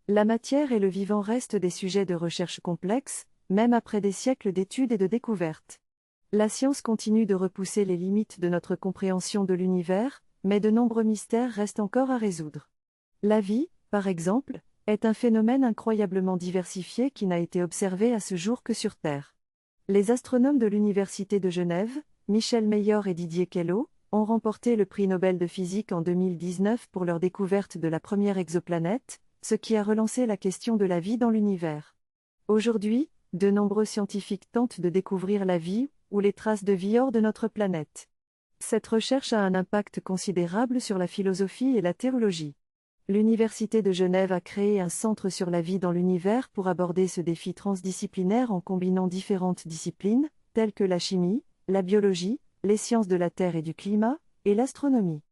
La matière et le vivant restent des sujets de recherche complexes, même après des siècles d'études et de découvertes. La science continue de repousser les limites de notre compréhension de l'univers, mais de nombreux mystères restent encore à résoudre. La vie, par exemple, est un phénomène incroyablement diversifié qui n'a été observé à ce jour que sur Terre. Les astronomes de l'Université de Genève, Michel Mayor et Didier Queloz, ont remporté le prix Nobel de physique en 2019 pour leur découverte de la première exoplanète, ce qui a relancé la question de la vie dans l'univers. Aujourd'hui, de nombreux scientifiques tentent de découvrir la vie ou les traces de vie hors de notre planète. Cette recherche a un impact considérable sur la philosophie et la théologie. L'Université de Genève a créé un centre sur la vie dans l'univers pour aborder ce défi transdisciplinaire en combinant différentes disciplines, telles que la chimie, la biologie, les sciences de la Terre et du climat, et l'astronomie.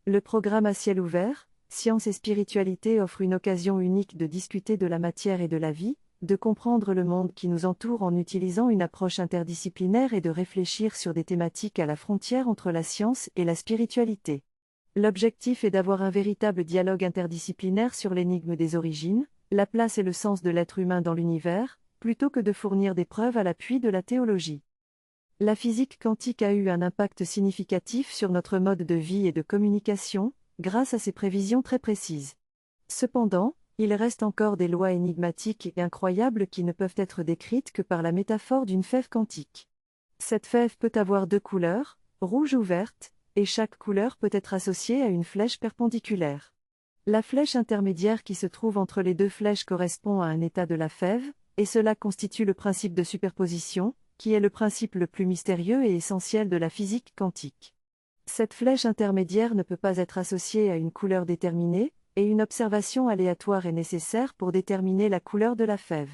Le programme à ciel ouvert, Sciences et spiritualité offre une occasion unique de discuter de la matière et de la vie, de comprendre le monde qui nous entoure en utilisant une approche interdisciplinaire et de réfléchir sur des thématiques à la frontière entre la science et la spiritualité. L'objectif est d'avoir un véritable dialogue interdisciplinaire sur l'énigme des origines, la place et le sens de l'être humain dans l'univers, plutôt que de fournir des preuves à l'appui de la théologie. La physique quantique a eu un impact significatif sur notre mode de vie et de communication, grâce à ses prévisions très précises. Cependant, il reste encore des lois énigmatiques et incroyables qui ne peuvent être décrites que par la métaphore d'une fève quantique. Cette fève peut avoir deux couleurs, rouge ou verte, et chaque couleur peut être associée à une flèche perpendiculaire. La flèche intermédiaire qui se trouve entre les deux flèches correspond à un état de la fève, et cela constitue le principe de superposition, qui est le principe le plus mystérieux et essentiel de la physique quantique. Cette flèche intermédiaire ne peut pas être associée à une couleur déterminée, et une observation aléatoire est nécessaire pour déterminer la couleur de la fève.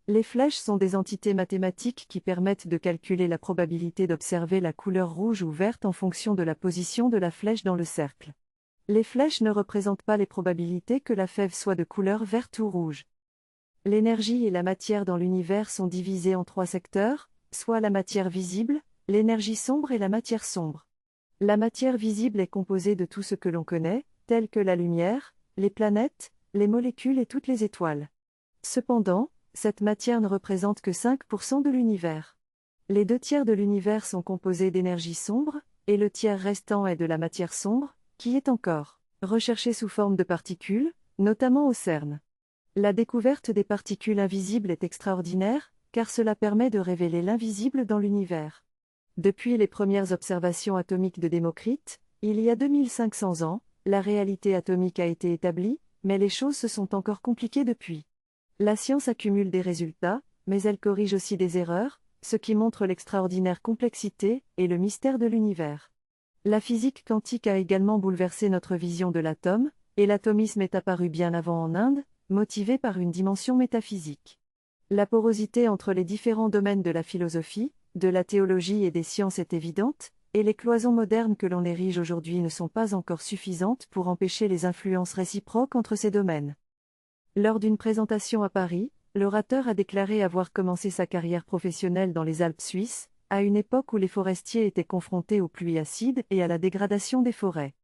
Les flèches sont des entités mathématiques qui permettent de calculer la probabilité d'observer la couleur rouge ou verte en fonction de la position de la flèche dans le cercle. Les flèches ne représentent pas les probabilités que la fève soit de couleur verte ou rouge. L'énergie et la matière dans l'univers sont divisées en trois secteurs, soit la matière visible, l'énergie sombre et la matière sombre. La matière visible est composée de tout ce que l'on connaît, tel que la lumière, les planètes, les molécules et toutes les étoiles. Cependant, cette matière ne représente que 5% de l'univers. Les 2 tiers de l'univers sont composés d'énergie sombre, et le tiers restant est de la matière sombre, qui est encore recherchée sous forme de particules, notamment au CERN. La découverte des particules invisibles est extraordinaire, car cela permet de révéler l'invisible dans l'univers. Depuis les premières observations atomiques de Démocrite, il y a 2500 ans, la réalité atomique a été établie, mais les choses se sont encore compliquées depuis. La science accumule des résultats, mais elle corrige aussi des erreurs, ce qui montre l'extraordinaire complexité et le mystère de l'univers. La physique quantique a également bouleversé notre vision de l'atome, et l'atomisme est apparu bien avant en Inde, motivé par une dimension métaphysique. La porosité entre les différents domaines de la philosophie, de la théologie et des sciences est évidente, et les cloisons modernes que l'on érige aujourd'hui ne sont pas encore suffisantes pour empêcher les influences réciproques entre ces domaines. Lors d'une présentation à Paris, l'orateur a déclaré avoir commencé sa carrière professionnelle dans les Alpes suisses, à une époque où les forestiers étaient confrontés aux pluies acides et à la dégradation des forêts.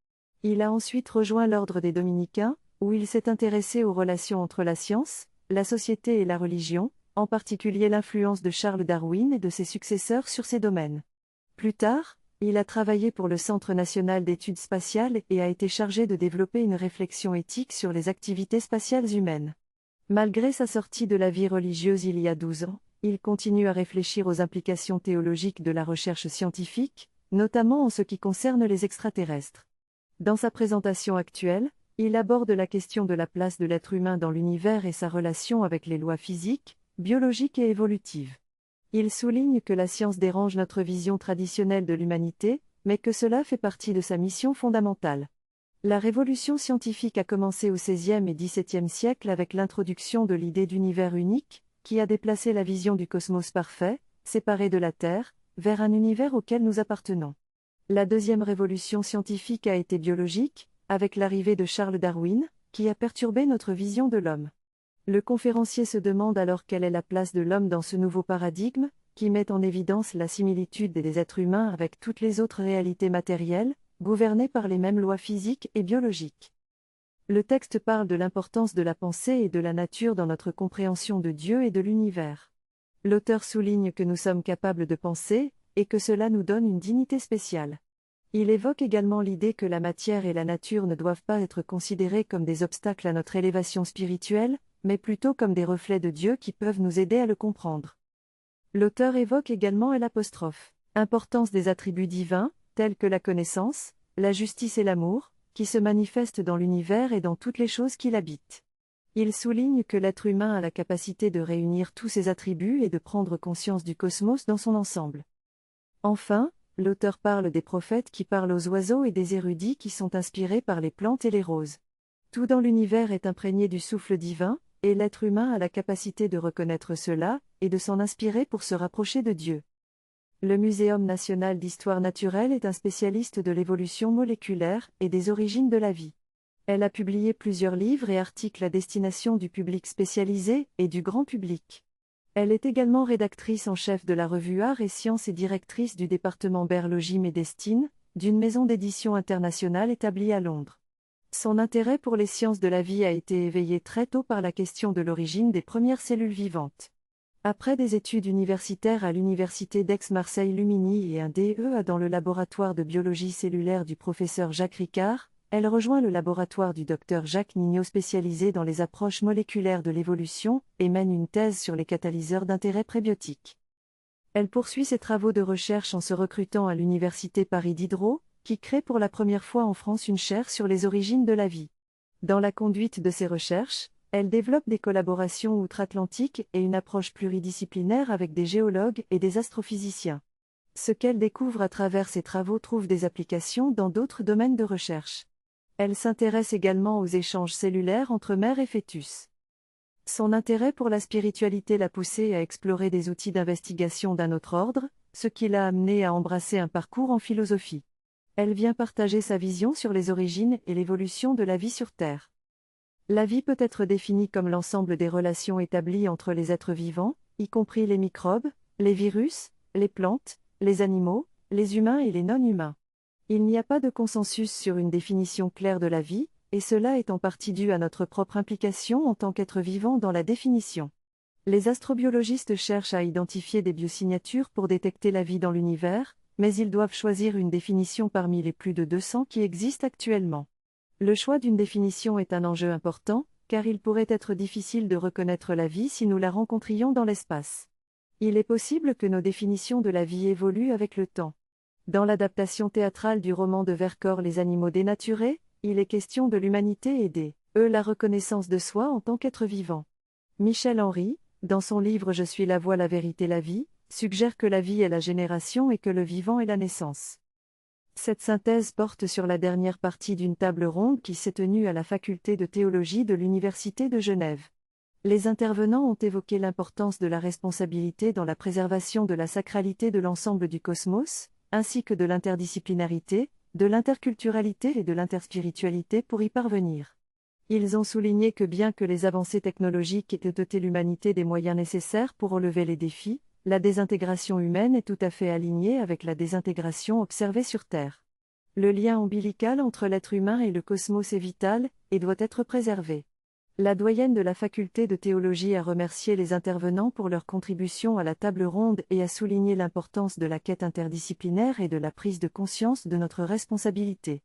Il a ensuite rejoint l'ordre des Dominicains, où il s'est intéressé aux relations entre la science, la société et la religion, en particulier l'influence de Charles Darwin et de ses successeurs sur ces domaines. Plus tard, il a travaillé pour le Centre national d'études spatiales et a été chargé de développer une réflexion éthique sur les activités spatiales humaines. Malgré sa sortie de la vie religieuse il y a 12 ans, il continue à réfléchir aux implications théologiques de la recherche scientifique, notamment en ce qui concerne les extraterrestres. Dans sa présentation actuelle, il aborde la question de la place de l'être humain dans l'univers et sa relation avec les lois physiques, biologiques et évolutives. Il souligne que la science dérange notre vision traditionnelle de l'humanité, mais que cela fait partie de sa mission fondamentale. La révolution scientifique a commencé au XVIe et XVIIe siècle avec l'introduction de l'idée d'univers unique, qui a déplacé la vision du cosmos parfait, séparé de la Terre, vers un univers auquel nous appartenons. La deuxième révolution scientifique a été biologique, avec l'arrivée de Charles Darwin, qui a perturbé notre vision de l'homme. Le conférencier se demande alors quelle est la place de l'homme dans ce nouveau paradigme, qui met en évidence la similitude des êtres humains avec toutes les autres réalités matérielles, gouvernées par les mêmes lois physiques et biologiques. Le texte parle de l'importance de la pensée et de la nature dans notre compréhension de Dieu et de l'univers. L'auteur souligne que nous sommes capables de penser, et que cela nous donne une dignité spéciale. Il évoque également l'idée que la matière et la nature ne doivent pas être considérées comme des obstacles à notre élévation spirituelle, mais plutôt comme des reflets de Dieu qui peuvent nous aider à le comprendre. L'auteur évoque également l'importance des attributs divins, tels que la connaissance, la justice et l'amour, qui se manifestent dans l'univers et dans toutes les choses qui l'habitent. Il souligne que l'être humain a la capacité de réunir tous ces attributs et de prendre conscience du cosmos dans son ensemble. Enfin, l'auteur parle des prophètes qui parlent aux oiseaux et des érudits qui sont inspirés par les plantes et les roses. Tout dans l'univers est imprégné du souffle divin, et l'être humain a la capacité de reconnaître cela, et de s'en inspirer pour se rapprocher de Dieu. Le Muséum national d'histoire naturelle est un spécialiste de l'évolution moléculaire et des origines de la vie. Elle a publié plusieurs livres et articles à destination du public spécialisé et du grand public. Elle est également rédactrice en chef de la revue Art et Sciences et directrice du département Berlogis Médestine, d'une maison d'édition internationale établie à Londres. Son intérêt pour les sciences de la vie a été éveillé très tôt par la question de l'origine des premières cellules vivantes. Après des études universitaires à l'université d'Aix-Marseille-Lumini et un DEA dans le laboratoire de biologie cellulaire du professeur Jacques Ricard, elle rejoint le laboratoire du docteur Jacques Nignot spécialisé dans les approches moléculaires de l'évolution et mène une thèse sur les catalyseurs d'intérêt prébiotique. Elle poursuit ses travaux de recherche en se recrutant à l'université Paris Diderot, qui crée pour la première fois en France une chaire sur les origines de la vie. Dans la conduite de ses recherches, elle développe des collaborations outre-Atlantique et une approche pluridisciplinaire avec des géologues et des astrophysiciens. Ce qu'elle découvre à travers ses travaux trouve des applications dans d'autres domaines de recherche. Elle s'intéresse également aux échanges cellulaires entre mère et fœtus. Son intérêt pour la spiritualité l'a poussée à explorer des outils d'investigation d'un autre ordre, ce qui l'a amenée à embrasser un parcours en philosophie. Elle vient partager sa vision sur les origines et l'évolution de la vie sur Terre. La vie peut être définie comme l'ensemble des relations établies entre les êtres vivants, y compris les microbes, les virus, les plantes, les animaux, les humains et les non-humains. Il n'y a pas de consensus sur une définition claire de la vie, et cela est en partie dû à notre propre implication en tant qu'être vivant dans la définition. Les astrobiologistes cherchent à identifier des biosignatures pour détecter la vie dans l'univers, mais ils doivent choisir une définition parmi les plus de 200 qui existent actuellement. Le choix d'une définition est un enjeu important, car il pourrait être difficile de reconnaître la vie si nous la rencontrions dans l'espace. Il est possible que nos définitions de la vie évoluent avec le temps. Dans l'adaptation théâtrale du roman de Vercors Les animaux dénaturés, il est question de l'humanité et la reconnaissance de soi en tant qu'être vivant. Michel Henry, dans son livre Je suis la voie, la vérité, la vie, suggère que la vie est la génération et que le vivant est la naissance. Cette synthèse porte sur la dernière partie d'une table ronde qui s'est tenue à la faculté de théologie de l'Université de Genève. Les intervenants ont évoqué l'importance de la responsabilité dans la préservation de la sacralité de l'ensemble du cosmos, ainsi que de l'interdisciplinarité, de l'interculturalité et de l'interspiritualité pour y parvenir. Ils ont souligné que bien que les avancées technologiques aient doté l'humanité des moyens nécessaires pour relever les défis, la désintégration humaine est tout à fait alignée avec la désintégration observée sur Terre. Le lien ombilical entre l'être humain et le cosmos est vital, et doit être préservé. La doyenne de la faculté de théologie a remercié les intervenants pour leur contribution à la table ronde et a souligné l'importance de la quête interdisciplinaire et de la prise de conscience de notre responsabilité.